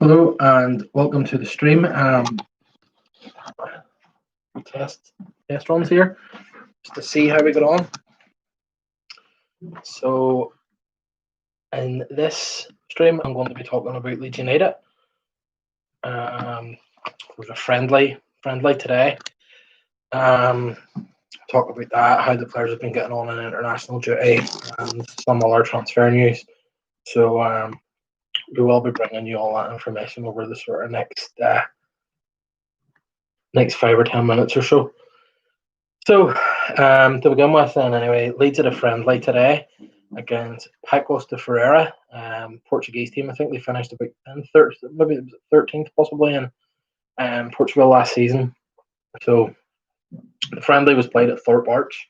Hello and welcome to the stream. Test test runs here just to see how we get on. So in this stream, I'm going to be talking about Leeds United. It was a friendly today. Talk about that, how the players have been getting on in international duty, and some other transfer news. So we will be bringing you all that information over the sort of next 5 or 10 minutes or so. So, to begin with, then, anyway, Leeds had a friendly today against Pacos de Ferreira, Portuguese team. I think they finished about maybe it was 13th, possibly, in Portugal last season. So, the friendly was played at Thorpe Arch,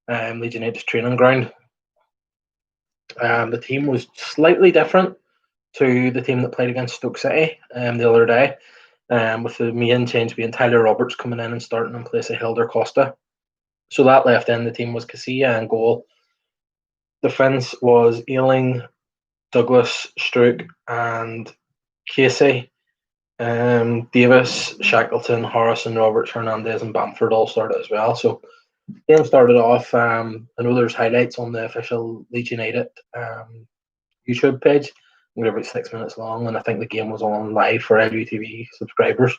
Leeds United's training ground. The team was slightly different to the team that played against Stoke City the other day, with the main change being Tyler Roberts coming in and starting in place of Hilder Costa. So that left in the team was Casilla and goal. Defence was Ealing, Douglas, Strook, and Casey. Davis, Shackleton, Harrison, Roberts, Hernandez, and Bamford all started as well. So the game started off. I know there's highlights on the official Leeds United YouTube page. They're about 6 minutes long, and I think the game was on live for LUTV subscribers.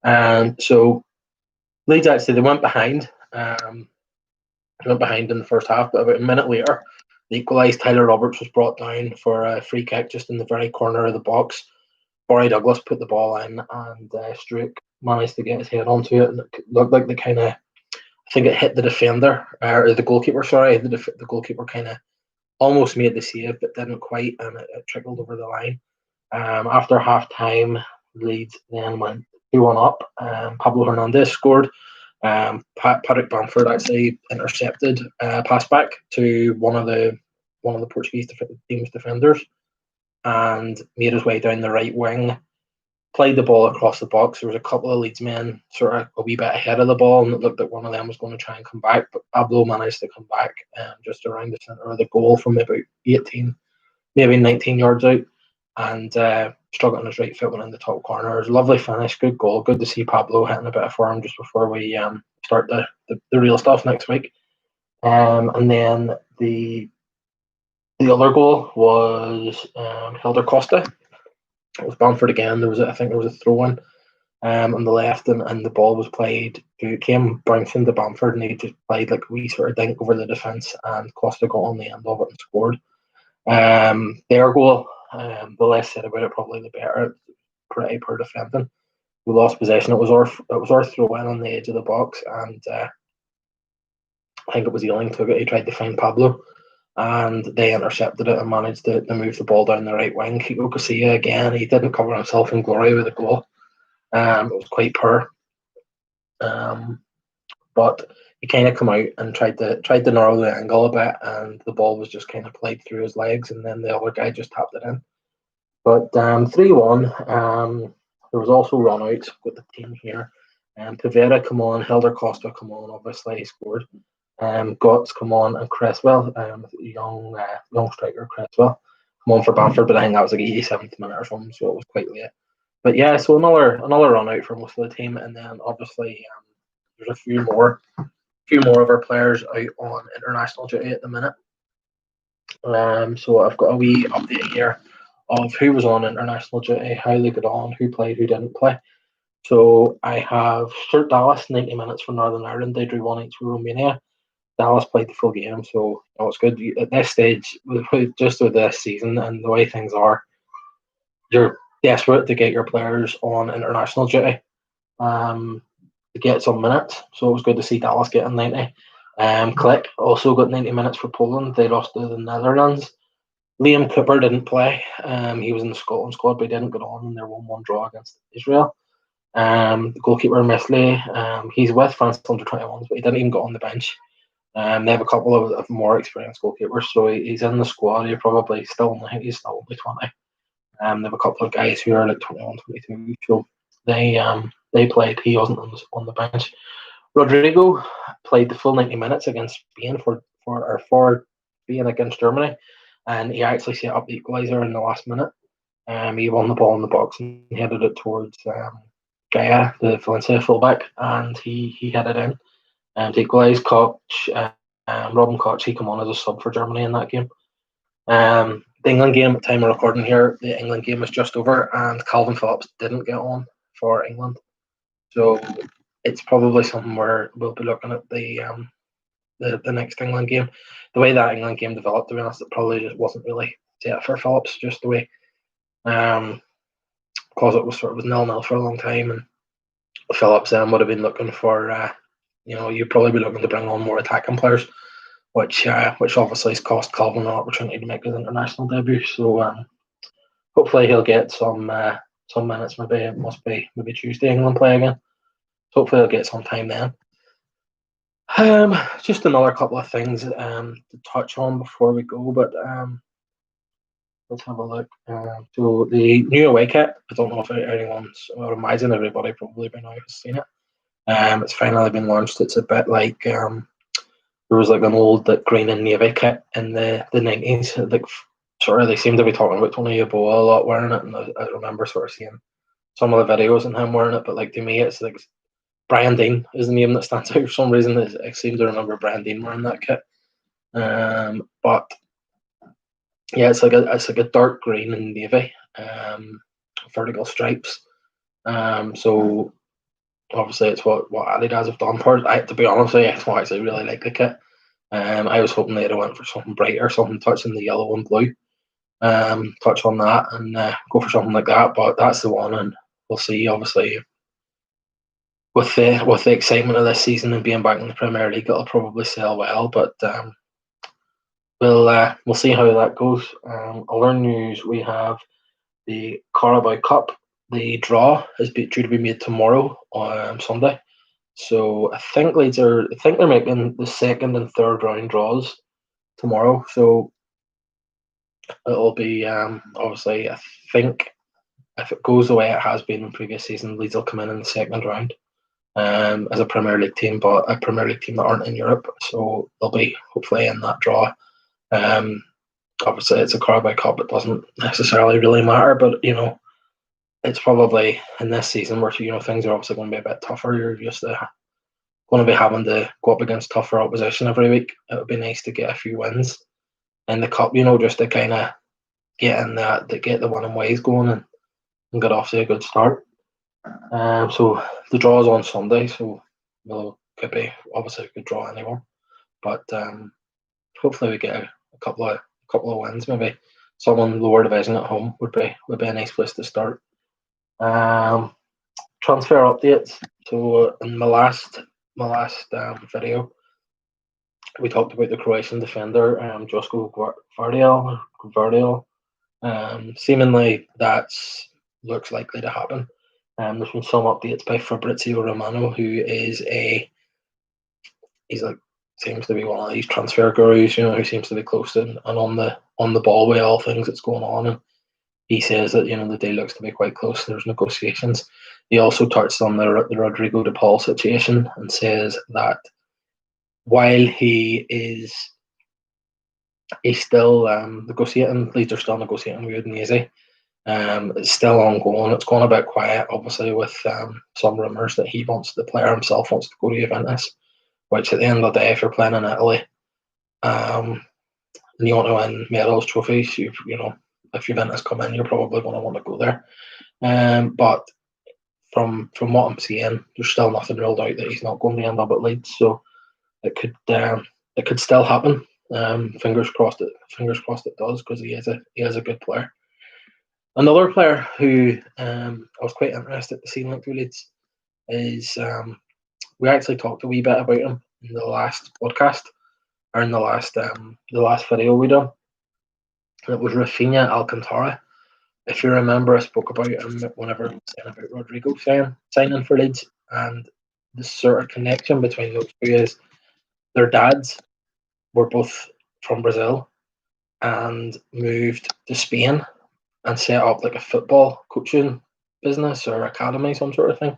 And so Leeds actually they went behind. Went behind in the first half, but about a minute later, they equalised. Tyler Roberts was brought down for a free kick just in the very corner of the box. Barry Douglas put the ball in, and Strook managed to get his head onto it, and it looked like I think it hit the defender, or the goalkeeper, sorry. The goalkeeper kind of almost made the save, but didn't quite, and it trickled over the line. After half time, Leeds then went 2-1 up. Pablo Hernandez scored. Patrick Bamford actually intercepted a pass back to one of the Portuguese team's defenders and made his way down the right wing, played the ball across the box. There was a couple of Leeds men sort of a wee bit ahead of the ball, and it looked like one of them was going to try and come back, but Pablo managed to come back just around the centre of the goal from about 18, maybe 19 yards out, and struck it on his right foot, went in the top corner. It was a lovely finish, good goal. Good to see Pablo hitting a bit of form just before we start the real stuff next week. And then the other goal was Hilder Costa. It was Bamford again. I think there was a throw-in on the left, and the ball was played. It came bouncing to Bamford, and he just played like a wee sort of dink over the defence, and Costa got on the end of it and scored. Their goal, the less said about it, probably the better. Pretty poor defending. We lost possession. It was our throw-in on the edge of the box, and I think it was Ealing took it. He tried to find Pablo, and they intercepted it and managed to move the ball down the right wing. Kiko Casilla again, he didn't cover himself in glory with the goal. It was quite poor, but he kind of come out and tried to narrow the angle a bit, and the ball was just kind of played through his legs, and then the other guy just tapped it in. But 3-1. There was also run-outs with the team here. Pavetta come on, Hilder Costa come on, obviously he scored. Gotts come on, and Cresswell, young striker Cresswell, come on for Bamford, but I think that was like 87th minute or something, so it was quite late. But yeah, so another run out for most of the team, and then obviously there's a few more of our players out on international duty at the minute. So I've got a wee update here of who was on international duty, how they got on, who played, who didn't play. So I have Stuart Dallas, 90 minutes for Northern Ireland. They drew 1-1 with Romania. Dallas played the full game, so it's good. At this stage, just with this season and the way things are, you're desperate to get your players on international duty to get some minutes. So it was good to see Dallas getting 90. Click also got 90 minutes for Poland. They lost to the Netherlands. Liam Cooper didn't play. He was in the Scotland squad, but he didn't get on in their 1-1 draw against Israel. The goalkeeper Messley, he's with France under 21s, but he didn't even get on the bench. They have a couple of more experienced goalkeepers, so he's in the squad. He's probably still only 20. They have a couple of guys who are like 21, 22, so they played. He wasn't on the bench. Rodrigo played the full 90 minutes against Spain for Spain against Germany, and he actually set up the equaliser in the last minute. He won the ball in the box and headed it towards Gaia, the Valencia fullback, and he headed in. To equalise. Robin Koch, he came on as a sub for Germany in that game. The England game, at the time of recording here, the England game was just over, and Calvin Phillips didn't get on for England. So it's probably something where we'll be looking at the next England game. The way that England game developed, to be honest, it probably just wasn't really set for Phillips, just the way, because it was 0-0 for a long time, and Phillips then would have been looking for, you'd probably be looking to bring on more attacking players, which obviously has cost Calvin an opportunity to make his international debut. So hopefully he'll get some minutes. Maybe it must be maybe Tuesday England play again. Hopefully he'll get some time then. Just another couple of things to touch on before we go, but let's have a look. So the new away kit, I don't know if anyone's, I would imagine everybody probably by now has seen it. It's finally been launched. It's a bit like there was like an old green and navy kit in the 90s. Like they seem to be talking about Tony Yeboah a lot wearing it, and I remember sort of seeing some of the videos and him wearing it. But like to me, it's like Brian Dean is the name that stands out for some reason. I seem to remember Brian Dean wearing that kit. But yeah, it's like a dark green and navy, vertical stripes. So obviously it's what Adidas have done for it. To be honest with you, I actually really like the kit. I was hoping they'd have went for something brighter, something touching the yellow and blue. Touch on that and go for something like that. But that's the one, and we'll see. Obviously, with the excitement of this season and being back in the Premier League, it'll probably sell well. But we'll see how that goes. Other news: we have the Carabao Cup. The draw is due to be made tomorrow on Sunday. So I think they're making the second and third round draws tomorrow. So it'll be obviously, I think if it goes the way it has been in previous season, Leeds will come in the second round as a Premier League team, but a Premier League team that aren't in Europe. So they'll be hopefully in that draw. Obviously, it's a Carabao Cup. It doesn't necessarily really matter, but it's probably in this season where things are obviously going to be a bit tougher. You're just going to be having to go up against tougher opposition every week. It would be nice to get a few wins in the cup, just to kind of get the winning ways going and get off to a good start. So the draw is on Sunday, so could be obviously a good draw anyway. But hopefully we get a couple of wins. Maybe someone lower division at home would be a nice place to start. Transfer updates. So in my last video, we talked about the Croatian defender Josko Gvardiol. Seemingly that looks likely to happen. There's been some updates by Fabrizio Romano, who seems to be one of these transfer gurus, who seems to be close to and on the ball with all things that's going on. And he says that the deal looks to be quite close. There's negotiations. He also touched on the Rodrigo de Paul situation and says that while he's still negotiating, Leeds are still negotiating with Udinese. It's still ongoing. It's gone a bit quiet, obviously, with some rumours that the player himself wants to go to Juventus, which at the end of the day, if you're playing in Italy, and you want to win medals, trophies, if Juventus come in, you're probably going to want to go there. But from what I'm seeing, there's still nothing ruled out that he's not going to end up at Leeds. So it could still happen. Fingers crossed it does, because he is a good player. Another player who I was quite interested to see linked with Leeds is we actually talked a wee bit about him in the last podcast, or in the last video we done. It was Rafinha Alcantara. If you remember, I spoke about him whenever I was saying about Rodrigo signing for Leeds, and the sort of connection between those two is their dads were both from Brazil and moved to Spain and set up like a football coaching business or academy, some sort of thing.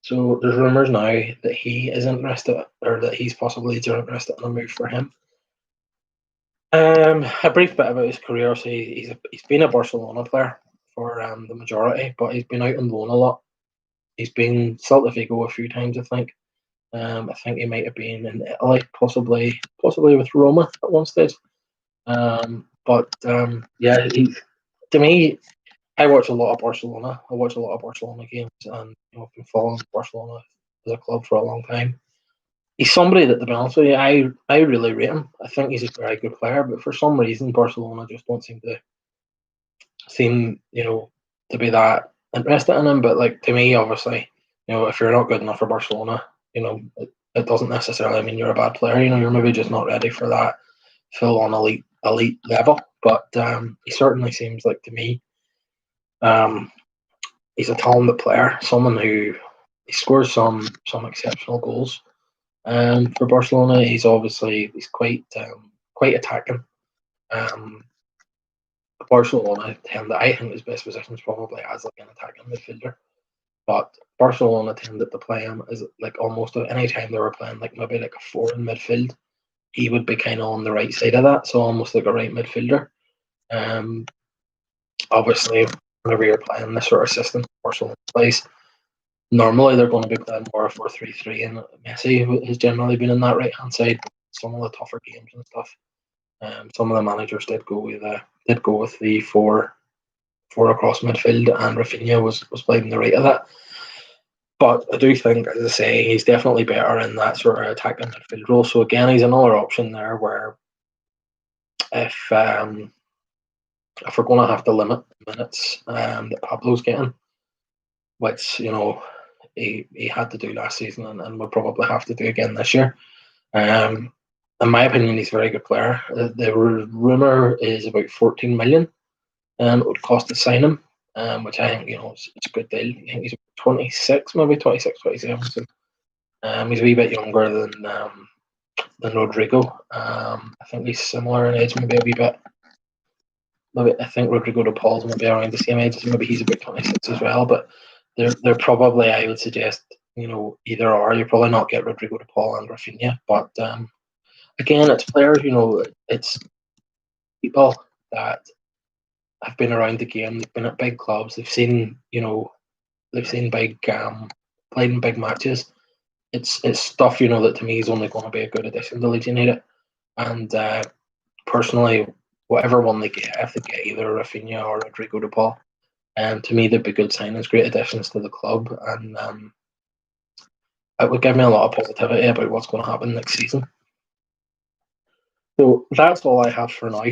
So there's rumours now that he is interested, or that he's possibly interested in a move for him. A brief bit about his career. So he's been a Barcelona player for the majority, but he's been out on loan a lot. He's been Celta Vigo a few times, I think. I think he might have been in Italy, possibly with Roma at one stage. But yeah, to me, I watch a lot of Barcelona. I watch a lot of Barcelona games, and I've been following Barcelona as a club for a long time. He's somebody that, to be honest with you, I really rate him. I think he's a very good player, but for some reason, Barcelona just don't seem to be that interested in him. But like, to me, obviously, if you're not good enough for Barcelona, it doesn't necessarily mean you're a bad player. You're maybe just not ready for that full on elite level. But he certainly seems like, to me, um, he's a talented player, someone who he scores some exceptional goals. For Barcelona, he's quite attacking. Um, Barcelona I think his best position is probably as like an attacking midfielder. But Barcelona tended to play him as like almost any time they were playing like maybe like a four in midfield, he would be kind of on the right side of that, so almost like a right midfielder. Um, Obviously, whenever you're playing this sort of system, Barcelona plays, normally they're going to be playing more 4-3-3, and Messi has generally been in that right hand side. Some of the tougher games and stuff, some of the managers did go with the four across midfield, and Rafinha was playing the right of that. But I do think, as I say, he's definitely better in that sort of attacking midfield role. So again, he's another option there where if if we're going to have to limit the minutes that Pablo's getting, which he had to do last season and will probably have to do again this year. In my opinion, he's a very good player. The rumor is about 14 million. It would cost to sign him, which I think it's a good deal. I think he's 26, maybe 26, 27. So, he's a wee bit younger than Rodrigo. I think he's similar in age, maybe a wee bit. Maybe I think Rodrigo de Paul's maybe around the same age. So maybe he's about 26 as well. But they're probably, I would suggest, either or. You probably not get Rodrigo de Paul and Rafinha. But again, it's players. It's people that have been around the game. They've been at big clubs. They've seen big played in big matches. It's stuff that to me is only going to be a good addition to Leeds United. And personally, whatever one they get, if they get either Rafinha or Rodrigo de Paul, to me they'd be good signings, great additions to the club, and it would give me a lot of positivity about what's going to happen next season. So that's all I have for now.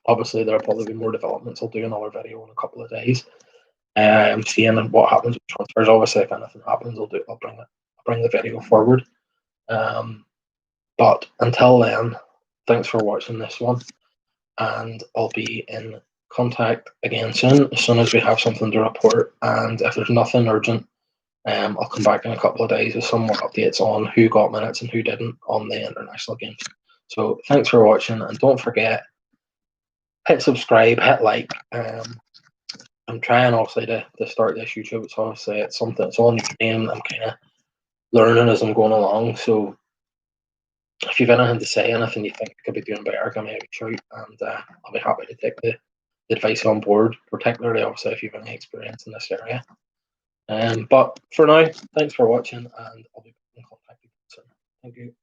Obviously, there'll probably be more developments. I'll do another video in a couple of days. Seeing what happens with transfers. Obviously, if anything happens, I'll bring the video forward. But until then, thanks for watching this one, and I'll be in contact again soon as we have something to report. And if there's nothing urgent, I'll come back in a couple of days with some more updates on who got minutes and who didn't on the international games. So thanks for watching, and don't forget, hit subscribe, hit like. I'm trying obviously to start this YouTube. It's obviously it's something that's on your name. I'm kind of learning as I'm going along. So if you've anything to say, anything you think I could be doing better, give me a shout, and I'll be happy to take the advice on board, particularly obviously if you've any experience in this area. But for now, thanks for watching, and I'll be in contact with you soon. Thank you.